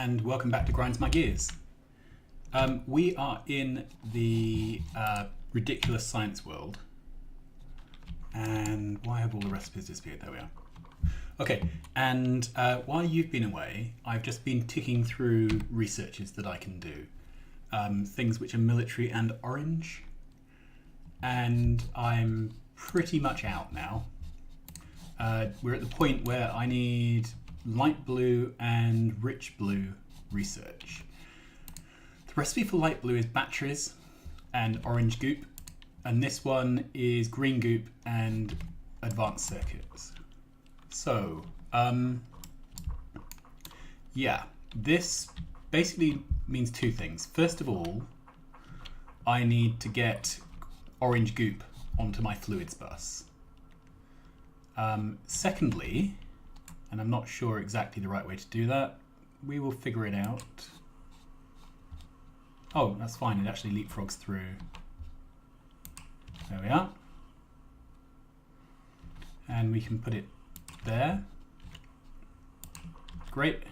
and welcome back to Grinds My Gears. We are in the ridiculous science world. And why have all the recipes disappeared? There we are. Okay, and while you've been away, I've just been ticking through researches that I can do. Things which are military and orange. And I'm pretty much out now. We're at the point where I need light blue and rich blue research. The recipe for light blue is batteries and orange goop, and this one is green goop and advanced circuits. So, yeah, this basically means two things. First of all, I need to get orange goop onto my fluids bus. Secondly, and I'm not sure exactly the right way to do that, we will figure it out. Oh, that's fine, it actually leapfrogs through. There we are. And we can put it there. Great.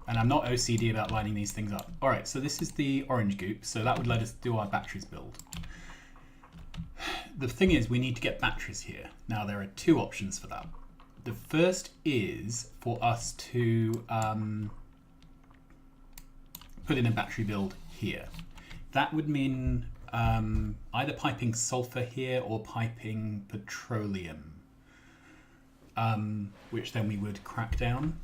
And I'm not OCD about lining these things up. All right, so this is the orange goop, so that would let us do our batteries build. The thing is, we need to get batteries here. Now, there are two options for that. The first is for us to put in a battery build here. That would mean either piping sulfur here or piping petroleum, which then we would crack down.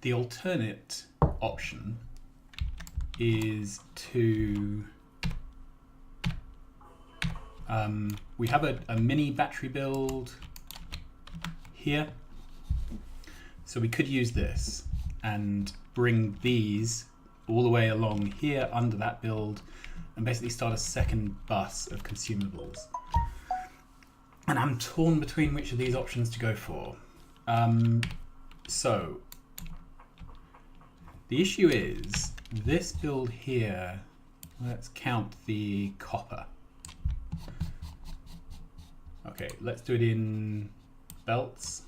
The alternate option is to we have a mini battery build here, so we could use this and bring these all the way along here under that build and basically start a second bus of consumables. And I'm torn between which of these options to go for. So the issue is this build here, let's count the copper. Okay, let's do it in belts.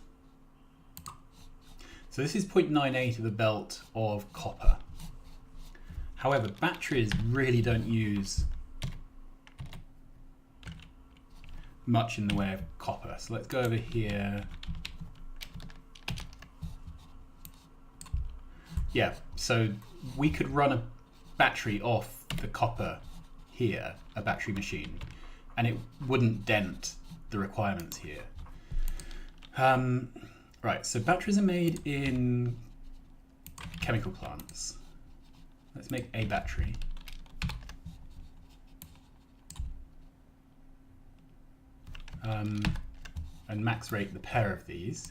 So this is 0.98 of a belt of copper. However, batteries really don't use much in the way of copper. So let's go over here. Yeah, so we could run a battery off the copper here, a battery machine, and it wouldn't dent the requirements here. Right, so batteries are made in chemical plants. Let's make a battery. And max rate the pair of these.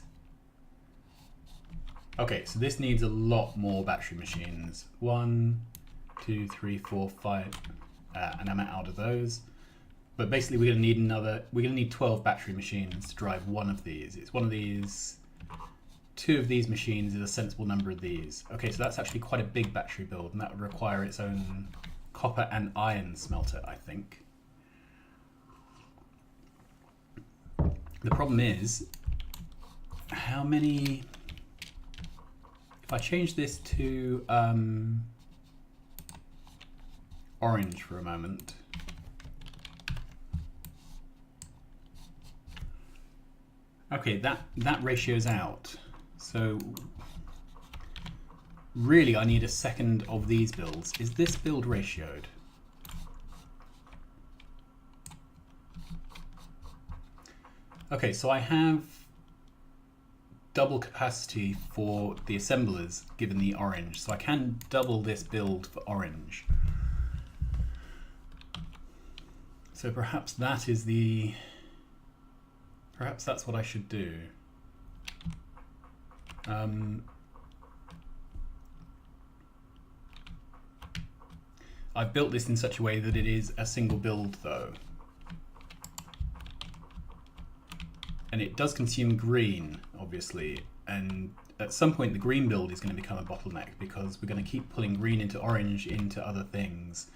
Okay, so this needs a lot more battery machines. 1, 2, 3, 4, 5, and I'm out of those. But basically we're gonna need 12 battery machines to drive one of these. It's one of these, 2 of these machines is a sensible number of these. Okay, so that's actually quite a big battery build, and that would require its own copper and iron smelter, I think. The problem is, how many, if I change this to orange for a moment, okay, that ratio's out. So really I need a second of these builds. Is this build ratioed? Okay, so I have double capacity for the assemblers given the orange, so I can double this build for orange. So perhaps that is the, perhaps that's what I should do. I've built this in such a way that it is a single build though. And it does consume green, obviously, and at some point the green build is going to become a bottleneck because we're going to keep pulling green into orange into other things.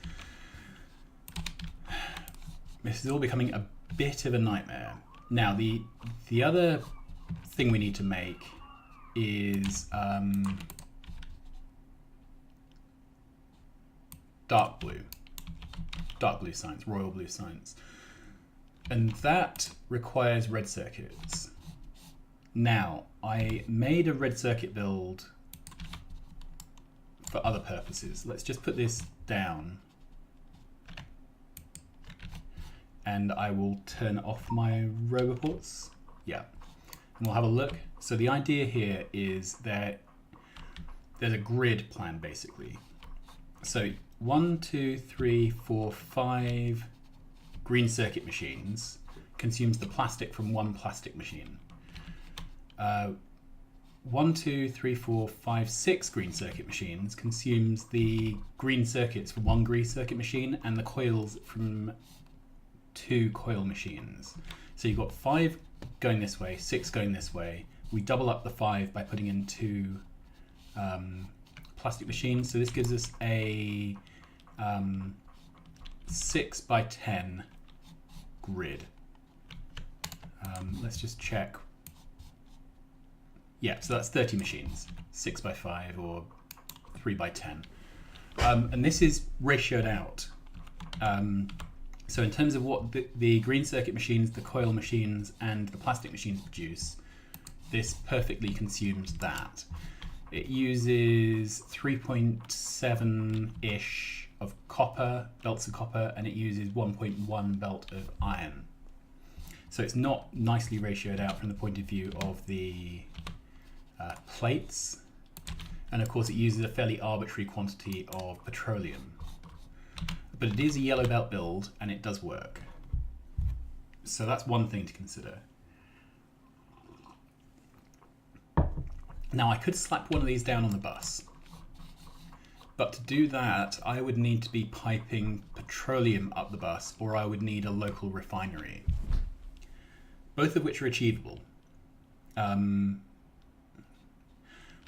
This is all becoming a bit of a nightmare. Now, the other thing we need to make is dark blue science, royal blue science. And that requires red circuits. Now, I made a red circuit build for other purposes. Let's just put this down. And I will turn off my roboports. Yeah, and we'll have a look. So the idea here is that there's a grid plan basically. So 1, 2, 3, 4, 5 green circuit machines consumes the plastic from one plastic machine. 1, 2, 3, 4, 5, 6 green circuit machines consumes the green circuits from one green circuit machine and the coils from 2 coil machines. So you've got 5 going this way, 6 going this way. We double up the 5 by putting in 2 plastic machines. So this gives us a 6 by 10 grid. Let's just check. Yeah, so that's 30 machines, 6 by 5 or 3 by 10. And this is ratioed out. So in terms of what the green circuit machines, the coil machines, and the plastic machines produce, this perfectly consumes that. It uses 3.7-ish of copper, belts of copper, and it uses 1.1 belt of iron. So it's not nicely ratioed out from the point of view of the plates. And of course it uses a fairly arbitrary quantity of petroleum. But it is a yellow belt build and it does work. So that's one thing to consider. Now I could slap one of these down on the bus. But to do that, I would need to be piping petroleum up the bus, or I would need a local refinery. Both of which are achievable.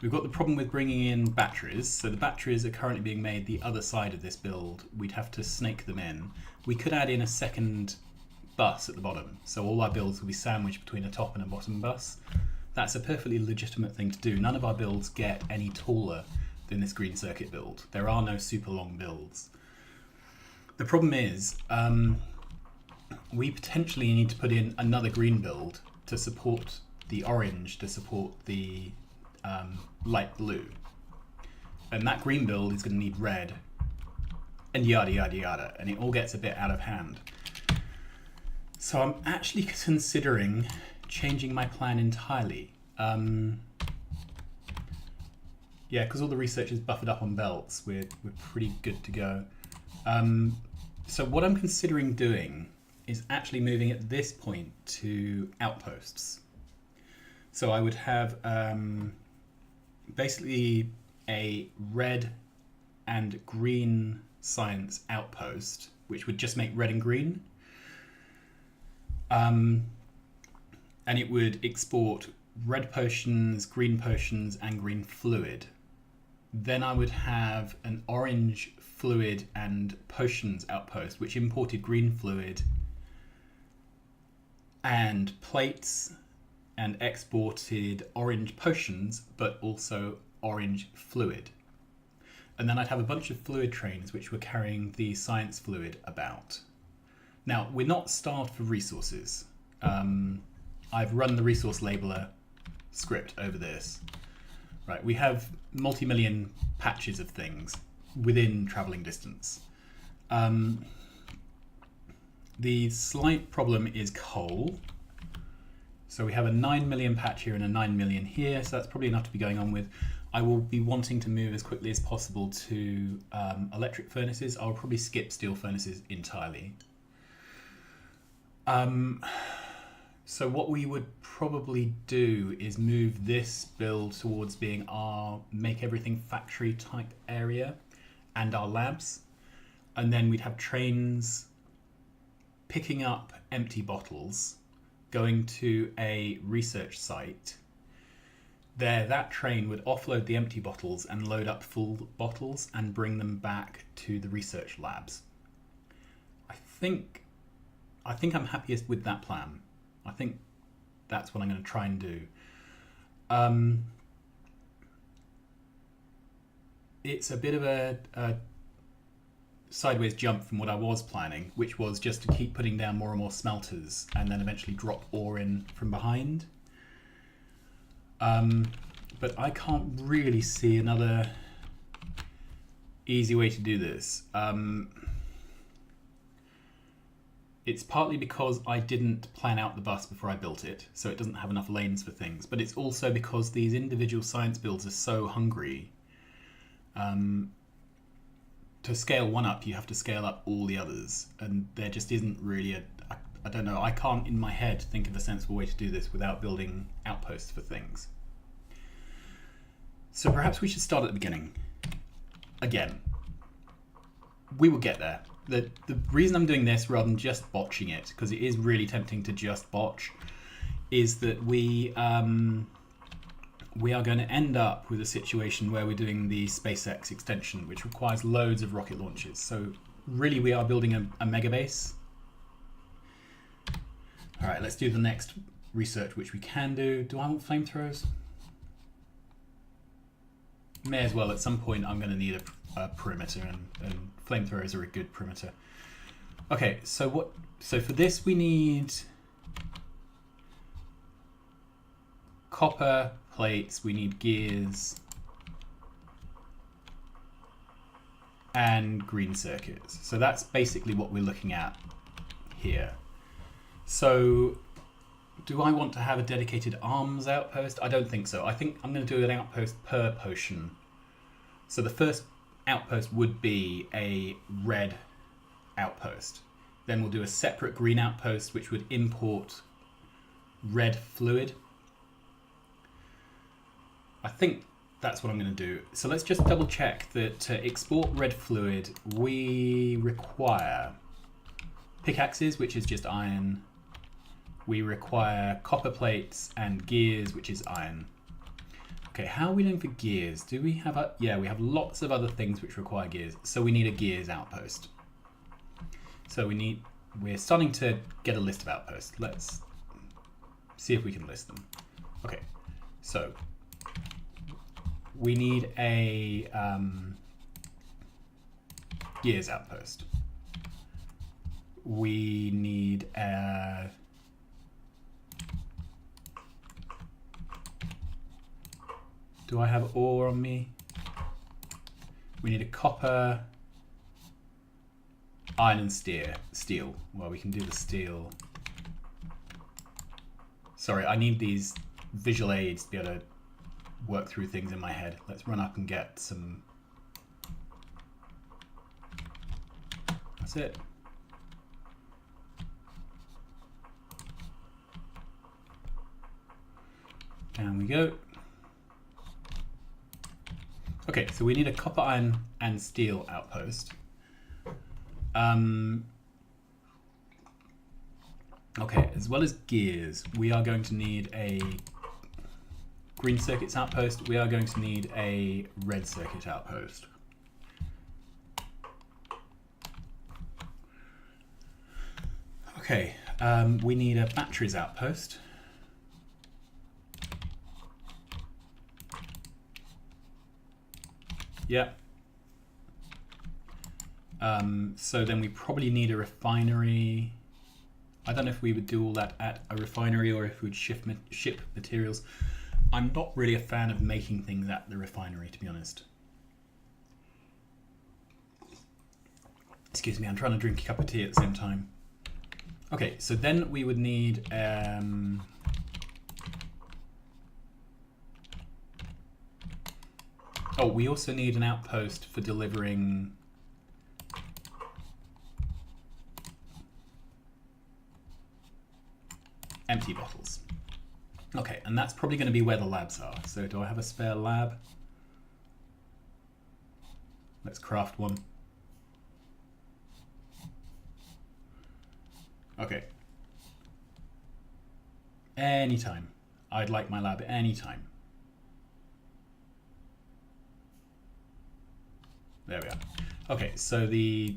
We've got the problem with bringing in batteries. So the batteries are currently being made the other side of this build. We'd have to snake them in. We could add in a second bus at the bottom. So all our builds will be sandwiched between a top and a bottom bus. That's a perfectly legitimate thing to do. None of our builds get any taller than this green circuit build. There are no super long builds. The problem is, we potentially need to put in another green build to support the orange, to support the light blue. And that green build is going to need red, and yada yada yada, and it all gets a bit out of hand. So I'm actually considering changing my plan entirely. Yeah, because all the research is buffered up on belts, we're pretty good to go. So what I'm considering doing is actually moving at this point to outposts. So I would have basically a red and green science outpost, which would just make red and green. And it would export red potions, and green fluid. Then I would have an orange fluid and potions outpost, which imported green fluid and plates, and exported orange potions, but also orange fluid. And then I'd have a bunch of fluid trains which were carrying the science fluid about. Now, we're not starved for resources. I've run the resource labeler script over this. Right, we have multi-million patches of things within traveling distance. The slight problem is coal. So we have a 9 million patch here and a 9 million here, so that's probably enough to be going on with. I will be wanting to move as quickly as possible to electric furnaces. I'll probably skip steel furnaces entirely. So what we would probably do is move this build towards being our make everything factory type area and our labs. And then we'd have trains picking up empty bottles, going to a research site. There, that train would offload the empty bottles and load up full bottles and bring them back to the research labs. I think I'm happiest with that plan. I think that's what I'm going to try and do. it's a bit of a sideways jump from what I was planning, which was just to keep putting down more and more smelters and then eventually drop ore in from behind. But I can't really see another easy way to do this. It's partly because I didn't plan out the bus before I built it, so it doesn't have enough lanes for things, but it's also because these individual science builds are so hungry. To scale one up, you have to scale up all the others, and there just isn't really I don't know, I can't in my head think of a sensible way to do this without building outposts for things. So perhaps we should start at the beginning. Again, we will get there. The reason I'm doing this rather than just botching it, because it is really tempting to just botch, is that we are going to end up with a situation where we're doing the SpaceX extension, which requires loads of rocket launches. So really we are building a mega base. All right, let's do the next research, which we can do. Do I want flamethrowers? May as well. At some point I'm going to need a perimeter, and flamethrowers are a good perimeter. Okay, so for this we need copper plates, we need gears, and green circuits. So that's basically what we're looking at here. So do I want to have a dedicated arms outpost? I don't think so. I think I'm going to do an outpost per potion. So the first outpost would be a red outpost. Then we'll do a separate green outpost, which would import red fluid. I think that's what I'm going to do. So let's just double check that to export red fluid, we require pickaxes, which is just iron. We require copper plates and gears, which is iron. Okay, how are we doing for gears? Do we have yeah, we have lots of other things which require gears. So we need a gears outpost. So we're starting to get a list of outposts. Let's see if we can list them. Okay, so we need a gears outpost. We need a do I have ore on me? We need a copper, iron and steel. Well, we can do the steel. Sorry, I need these visual aids to be able to work through things in my head. Let's run up and get some. That's it. Down we go. Okay, so we need a copper, iron, and steel outpost. Okay, as well as gears, we are going to need a green circuits outpost. We are going to need a red circuit outpost. Okay, we need a batteries outpost. Yeah. So then we probably need a refinery. I don't know if we would do all that at a refinery or if we would ship materials. I'm not really a fan of making things at the refinery, to be honest. Excuse me, I'm trying to drink a cup of tea at the same time. Okay, so then we would need oh, we also need an outpost for delivering empty bottles. Okay, and that's probably going to be where the labs are. So do I have a spare lab? Let's craft one. Okay. Anytime. I'd like my lab anytime. There we are. Okay, so these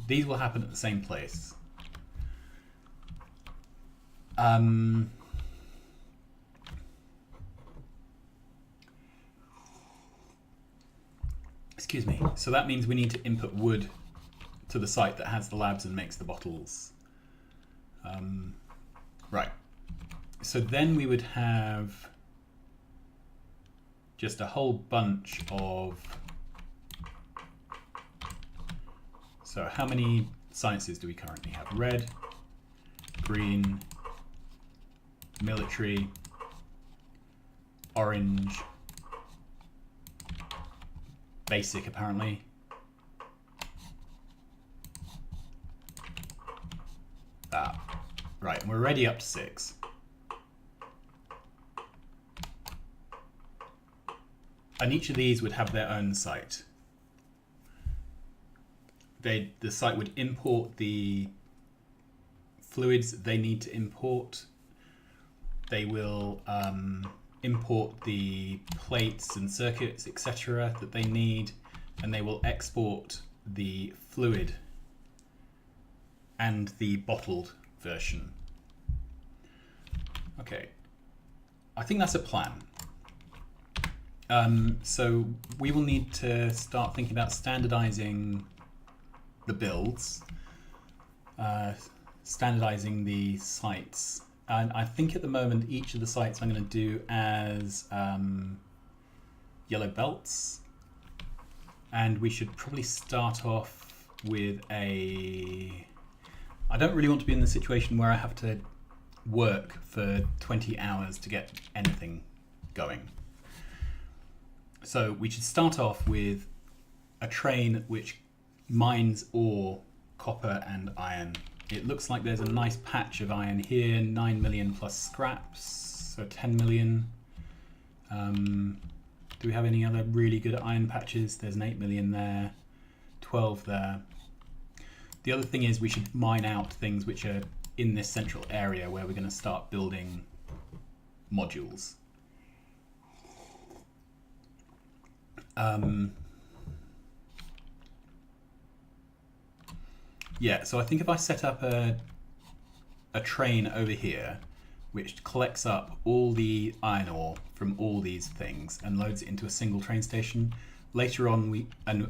will happen at the same place. excuse me. So that means we need to input wood to the site that has the labs and makes the bottles. Right. So then we would have just a whole bunch of... So how many sciences do we currently have? Red, green, military, orange, basic apparently. Right, and we're already up to 6. And each of these would have their own site. The site would import the fluids they need to import. They will import the plates and circuits, etc. that they need, and they will export the fluid and the bottled version. Okay, I think that's a plan. So we will need to start thinking about standardizing the builds, standardizing the sites. And I think at the moment each of the sites I'm going to do as yellow belts, and we should probably start off with a... I don't really want to be in the situation where I have to work for 20 hours to get anything going. So we should start off with a train which mines ore, copper and iron. It looks like there's a nice patch of iron here, 9 million plus scraps, so 10 million. Do we have any other really good iron patches? There's an 8 million there, 12 there. The other thing is we should mine out things which are in this central area where we're going to start building modules. Yeah, so I think if I set up a train over here which collects up all the iron ore from all these things and loads it into a single train station, later on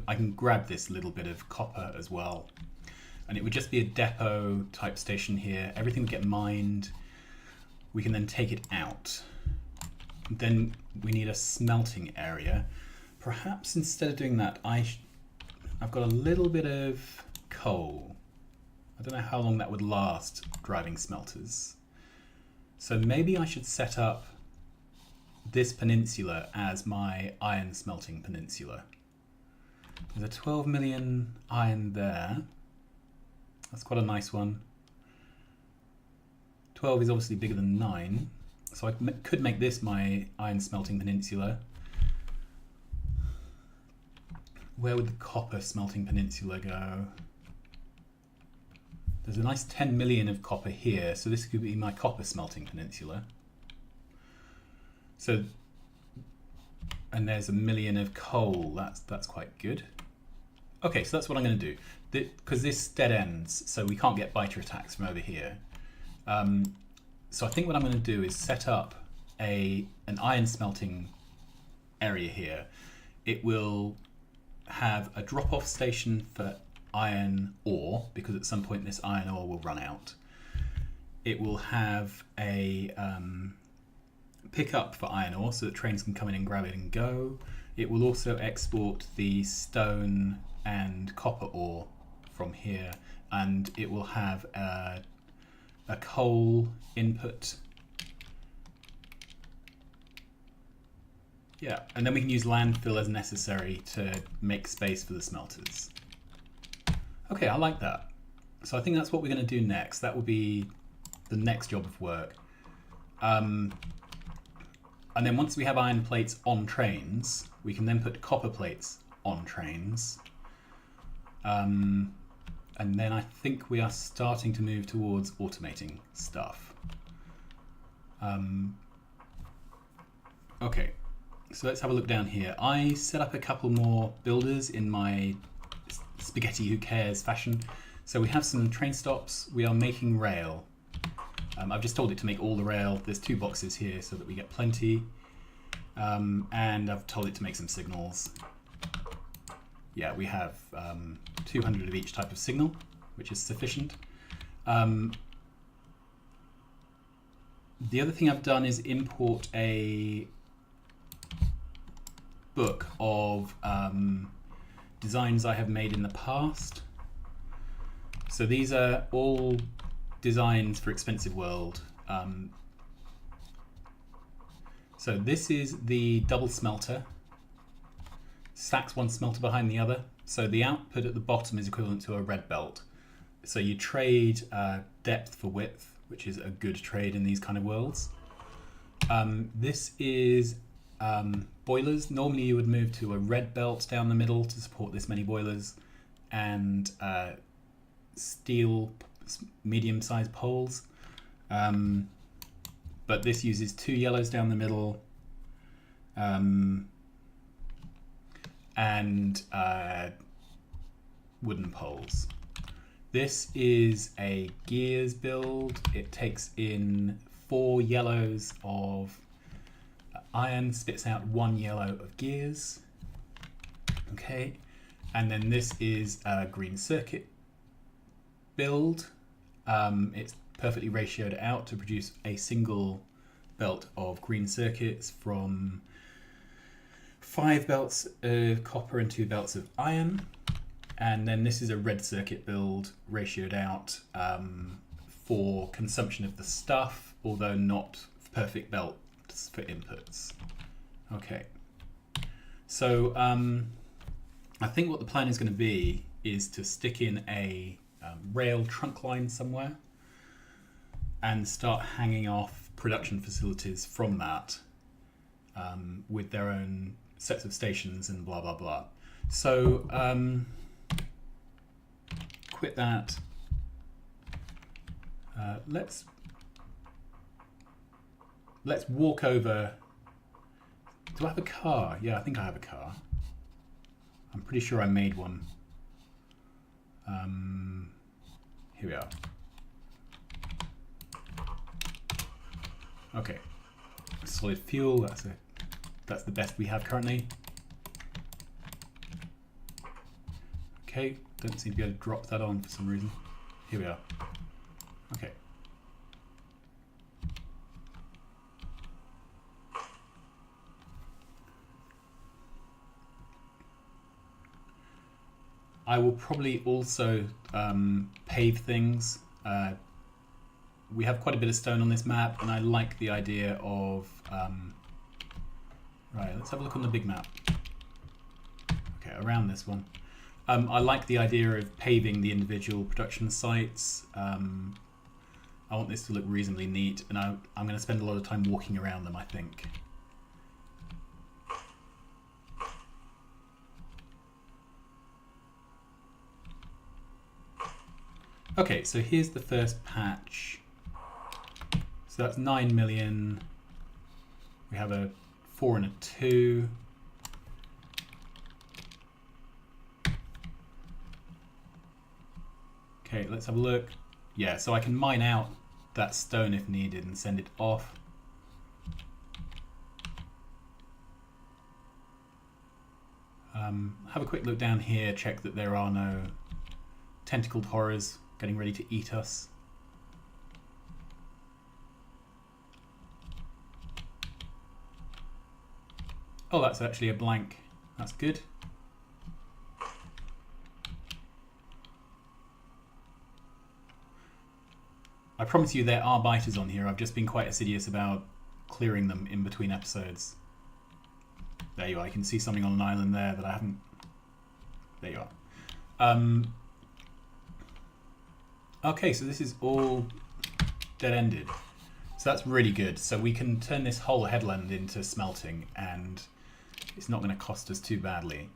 I can grab this little bit of copper as well. And it would just be a depot type station here. Everything would get mined. We can then take it out. Then we need a smelting area. Perhaps instead of doing that, I've got a little bit of coal. I don't know how long that would last driving smelters. So maybe I should set up this peninsula as my iron smelting peninsula. There's a 12 million iron there. That's quite a nice one. 12 is obviously bigger than 9. So I could make this my iron smelting peninsula. Where would the copper smelting peninsula go? There's a nice 10 million of copper here, so this could be my copper smelting peninsula. So, and there's a million of coal, that's quite good. Okay, so that's what I'm going to do. Because this dead ends, so we can't get biter attacks from over here. So I think what I'm going to do is set up an iron smelting area here. It will have a drop-off station for iron ore, because at some point this iron ore will run out. It will have a pickup for iron ore so that trains can come in and grab it and go. It will also export the stone and copper ore from here, and it will have a coal input. Yeah, and then we can use landfill as necessary to make space for the smelters. Okay, I like that. So I think that's what we're going to do next. That will be the next job of work. And then once we have iron plates on trains, we can then put copper plates on trains. And then I think we are starting to move towards automating stuff. Okay, so let's have a look down here. I set up a couple more builders in my spaghetti who cares fashion. So we have some train stops. We are making rail. I've just told it to make all the rail. There's 2 boxes here so that we get plenty. And I've told it to make some signals. yeah, we have 200 of each type of signal, which is sufficient. The other thing I've done is import a book of designs I have made in the past. So these are all designs for Expensive World. So this is the double smelter. Stacks one smelter behind the other. So the output at the bottom is equivalent to a red belt. So you trade depth for width, which is a good trade in these kind of worlds. This is boilers. Normally you would move to a red belt down the middle to support this many boilers, and steel medium-sized poles. But this uses 2 yellows down the middle, and wooden poles. This is a gears build. It takes in 4 yellows of iron, spits out 1 yellow of gears. Okay, and then this is a green circuit build. It's perfectly ratioed out to produce a single belt of green circuits from 5 belts of copper and 2 belts of iron. And then this is a red circuit build, ratioed out for consumption of the stuff, although not perfect belts for inputs. Okay, so I think what the plan is going to be is to stick in a rail trunk line somewhere and start hanging off production facilities from that with their own sets of stations and blah blah blah. So quit that. Let's walk over. Do I have a car? Yeah, I think I have a car. I'm pretty sure I made one. Here we are. Okay, solid fuel. That's the best we have currently. Okay, don't seem to be able to drop that on for some reason. Here we are. Okay. I will probably also pave things. We have quite a bit of stone on this map, and I like the idea of... right, let's have a look on the big map. Okay, around this one. I like the idea of paving the individual production sites. I want this to look reasonably neat, and I'm going to spend a lot of time walking around them, I think. Okay, so here's the first patch. So that's 9 million. We have a 4 and a 2. Okay, let's have a look. Yeah, so I can mine out that stone if needed and send it off. Have a quick look down here, check that there are no tentacled horrors getting ready to eat us. Oh, that's actually a blank. That's good. I promise you there are biters on here. I've just been quite assiduous about clearing them in between episodes. There you are. You can see something on an island there that I haven't... There you are. Okay, so this is all dead-ended. So that's really good. So we can turn this whole headland into smelting, and it's not going to cost us too badly.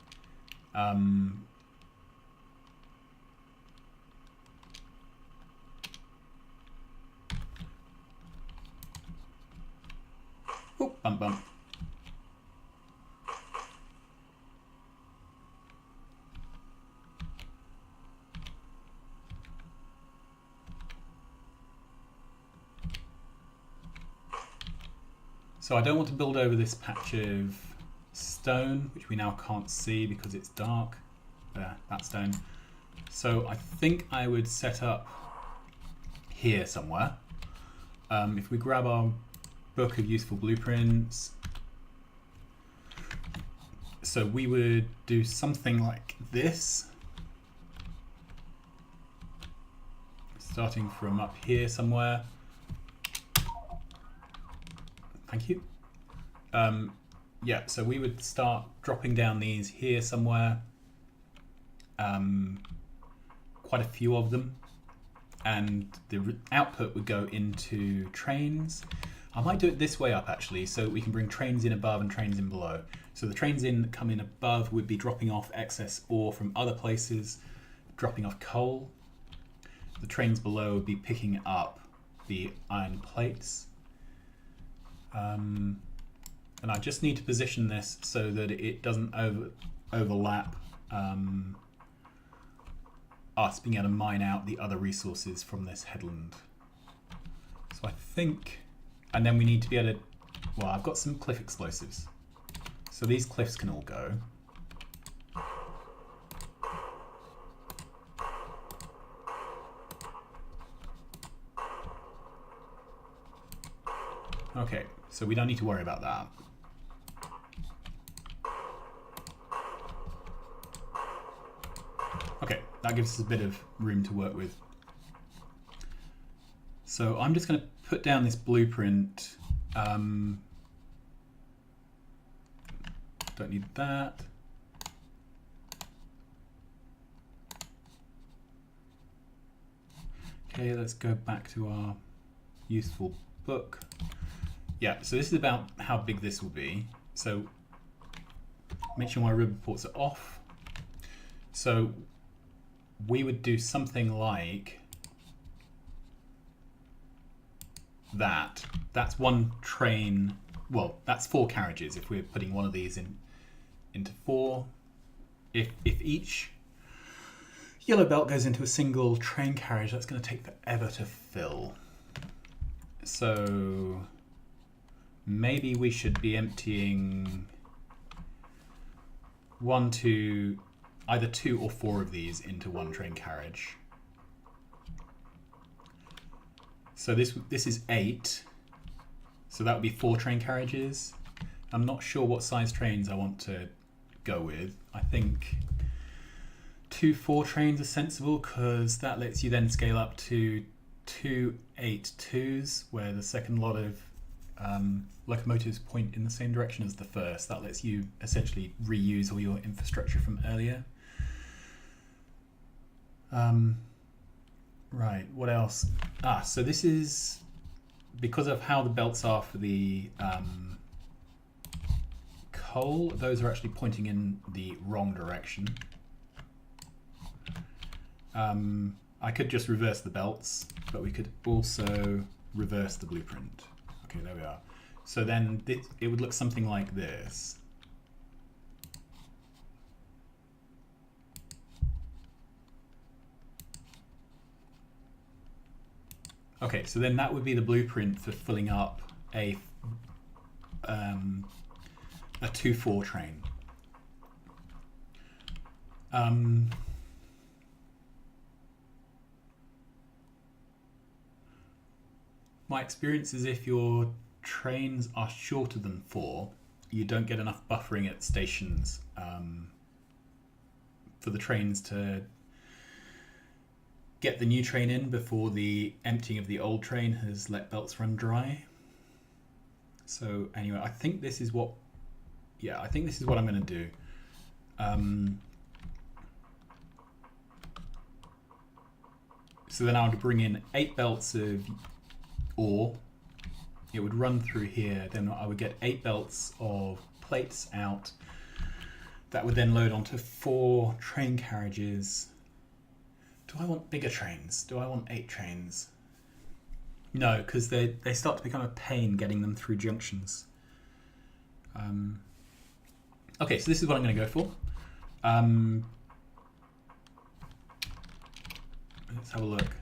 Oh, bump, bump. So I don't want to build over this patch of stone, which we now can't see because it's dark. there, that stone. So I think I would set up here somewhere. If we grab our book of useful blueprints, so we would do something like this, starting from up here somewhere. Thank you. Yeah, so we would start dropping down these here somewhere, quite a few of them, and the output would go into trains. I might do it this way up actually, so we can bring trains in above and trains in below. So the trains in that come in above would be dropping off excess ore from other places, dropping off coal. The trains below would be picking up the iron plates. And I just need to position this so that it doesn't overlap us being able to mine out the other resources from this headland. So I think, and then we need to be able to, well, I've got some cliff explosives. So these cliffs can all go. Okay, so we don't need to worry about that. Okay, that gives us a bit of room to work with. So I'm just going to put down this blueprint. Don't need that. Okay, let's go back to our useful book. Yeah, so this is about how big this will be. So make sure my river ports are off. So we would do something like that. That's one train, well, that's 4 carriages if we're putting one of these into 4. If each yellow belt goes into a single train carriage, that's going to take forever to fill. So maybe we should be emptying either 2 or 4 of these into one train carriage. So this is 8. So that would be 4 train carriages. I'm not sure what size trains I want to go with. I think 2 4 trains are sensible because that lets you then scale up to 2 8 2s, where the second lot of locomotives point in the same direction as the first. That lets you essentially reuse all your infrastructure from earlier. Right, what else? So this is because of how the belts are for the coal. Those are actually pointing in the wrong direction. I could just reverse the belts, but we could also reverse the blueprint. Okay, there we are. So then it would look something like this. Okay, so then that would be the blueprint for filling up a 2-4 train. My experience is if your trains are shorter than 4, you don't get enough buffering at stations for the trains to get the new train in before the emptying of the old train has let belts run dry. So anyway, I think this is what I'm going to do. So then I would bring in 8 belts of ore. It would run through here. Then I would get 8 belts of plates out. That would then load onto 4 train carriages. Do I want bigger trains? Do I want 8 trains? No, because they start to become a pain getting them through junctions. Okay, so this is what I'm going to go for. Let's have a look.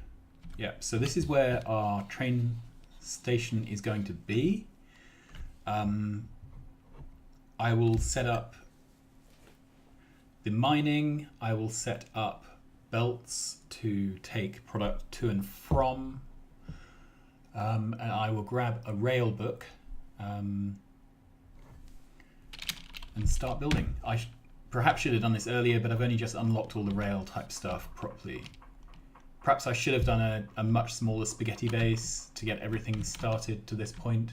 Yeah, so this is where our train station is going to be. I will set up The mining, I will set up belts to take product to and from. And I will grab a rail book and start building. I perhaps should have done this earlier, but I've only just unlocked all the rail type stuff properly. Perhaps I should have done a much smaller spaghetti base to get everything started to this point.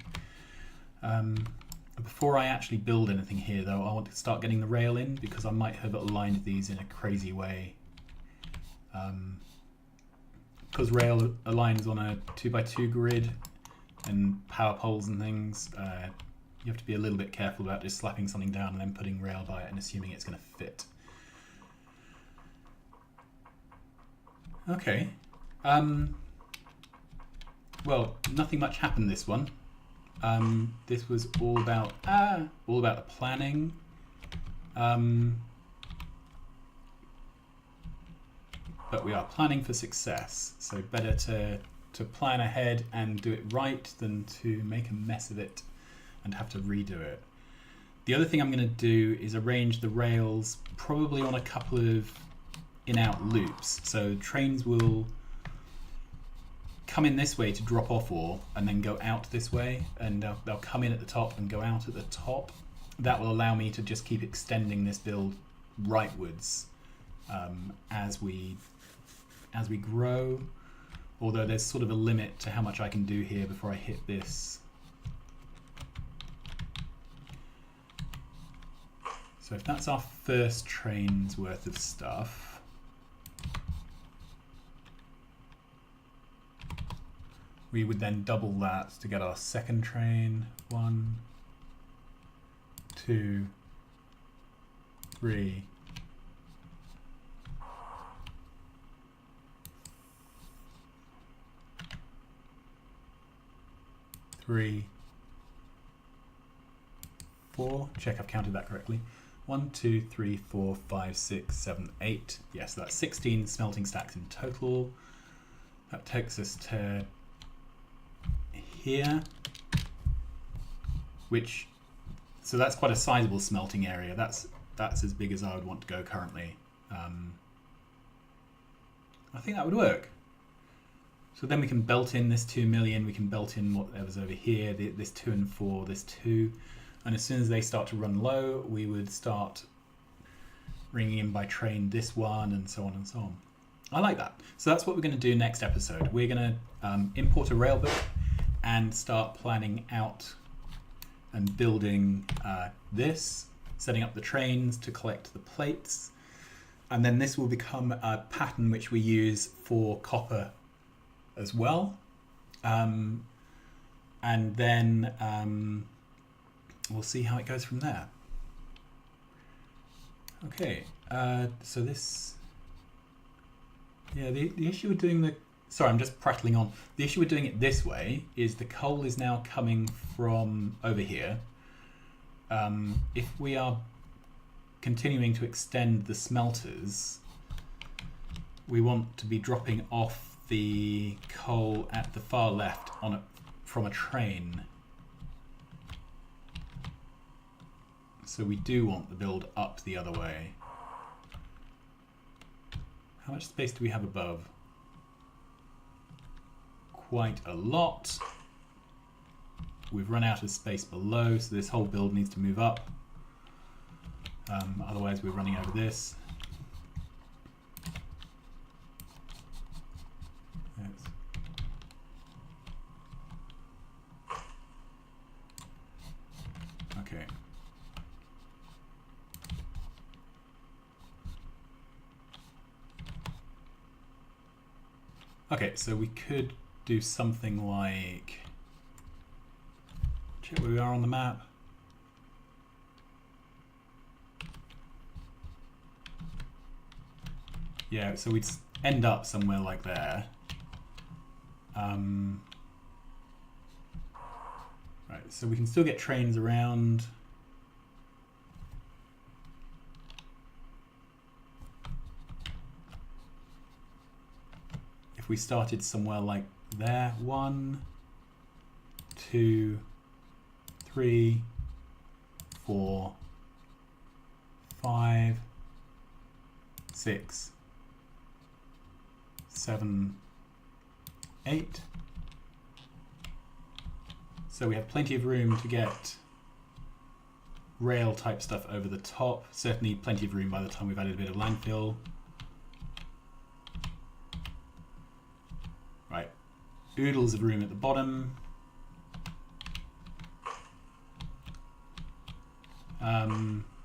Before I actually build anything here though, I want to start getting the rail in because I might have aligned these in a crazy way. Because rail aligns on a 2x2 grid and power poles and things, you have to be a little bit careful about just slapping something down and then putting rail by it and assuming it's going to fit. Okay. Well, nothing much happened this one. This was all about the planning. But we are planning for success, so better to plan ahead and do it right than to make a mess of it and have to redo it. The other thing I'm going to do is arrange the rails probably on a couple of in-out loops. So trains will come in this way to drop off ore and then go out this way, and they'll come in at the top and go out at the top. That will allow me to just keep extending this build rightwards as we grow, although there's sort of a limit to how much I can do here before I hit this. So if that's our first train's worth of stuff, we would then double that to get our second train. 1, 2, 3, 3, 4. Check I've counted that correctly. 1, 2, 3, 4, 5, 6, 7, 8. Yes, that's 16 smelting stacks in total. That takes us to here, so that's quite a sizable smelting area. That's as big as I would want to go currently. I think that would work. So then we can belt in this 2 million, we can belt in whatever's over here, this 2 and 4, this 2, and as soon as they start to run low, we would start bringing in by train this one, and so on and so on. I like that. So that's what we're going to do next episode. We're going to import a railbook and start planning out and building this, setting up the trains to collect the plates, and then this will become a pattern which we use for copper as well, and then we'll see how it goes from there. Okay, so this, yeah, the issue with doing the, sorry, I'm just prattling on. The issue with doing it this way is the coal is now coming from over here. If we are continuing to extend the smelters, we want to be dropping off the coal at the far left from a train. So we do want the build up the other way. How much space do we have above? Quite a lot. We've run out of space below, so this whole build needs to move up. Otherwise we're running over this. Okay. Okay, so we could do something like, check where we are on the map. Yeah, so we'd end up somewhere like there. Right, so we can still get trains around. If we started somewhere like there, 1, 2, 3, 4, 5, 6, 7, 8. So we have plenty of room to get rail type stuff over the top. Certainly plenty of room by the time we've added a bit of landfill. Right, oodles of room at the bottom.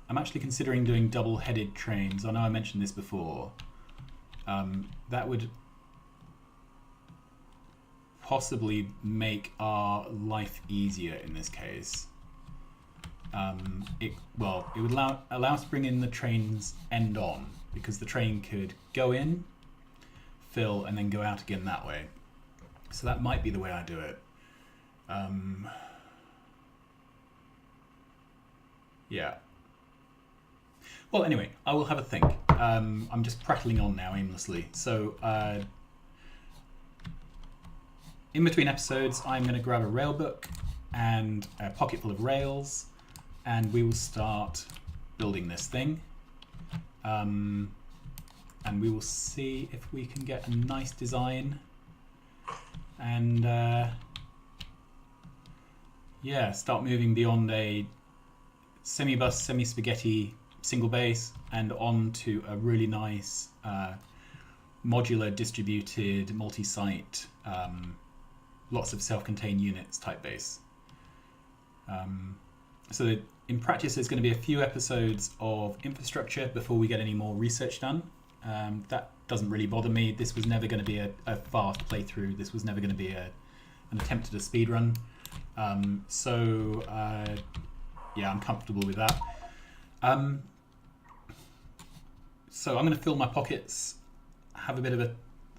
I'm actually considering doing double-headed trains. I know I mentioned this before. That would possibly make our life easier in this case. It would allow us to bring in the train's end on, because the train could go in, fill, and then go out again that way. So that might be the way I do it. Yeah. Well, anyway, I will have a think. I'm just prattling on now aimlessly. So in between episodes, I'm going to grab a rail book and a pocket full of rails, and we will start building this thing. And we will see if we can get a nice design. And yeah, start moving beyond a semi-bus, semi-spaghetti single base and on to a really nice modular, distributed, multi-site, lots of self-contained units type base. So in practice, there's going to be a few episodes of infrastructure before we get any more research done. That doesn't really bother me. This was never going to be a fast playthrough. This was never going to be an attempt at a speed run. Yeah, I'm comfortable with that. So I'm going to fill my pockets, have a bit of a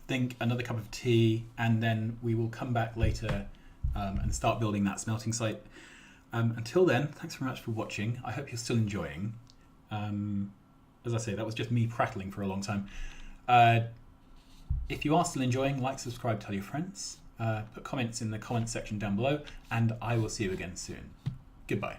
think, another cup of tea, and then we will come back later and start building that smelting site. Until then, thanks very much for watching. I hope you're still enjoying. As I say, that was just me prattling for a long time. If you are still enjoying, like, subscribe, tell your friends. Put comments in the comments section down below, and I will see you again soon. Goodbye.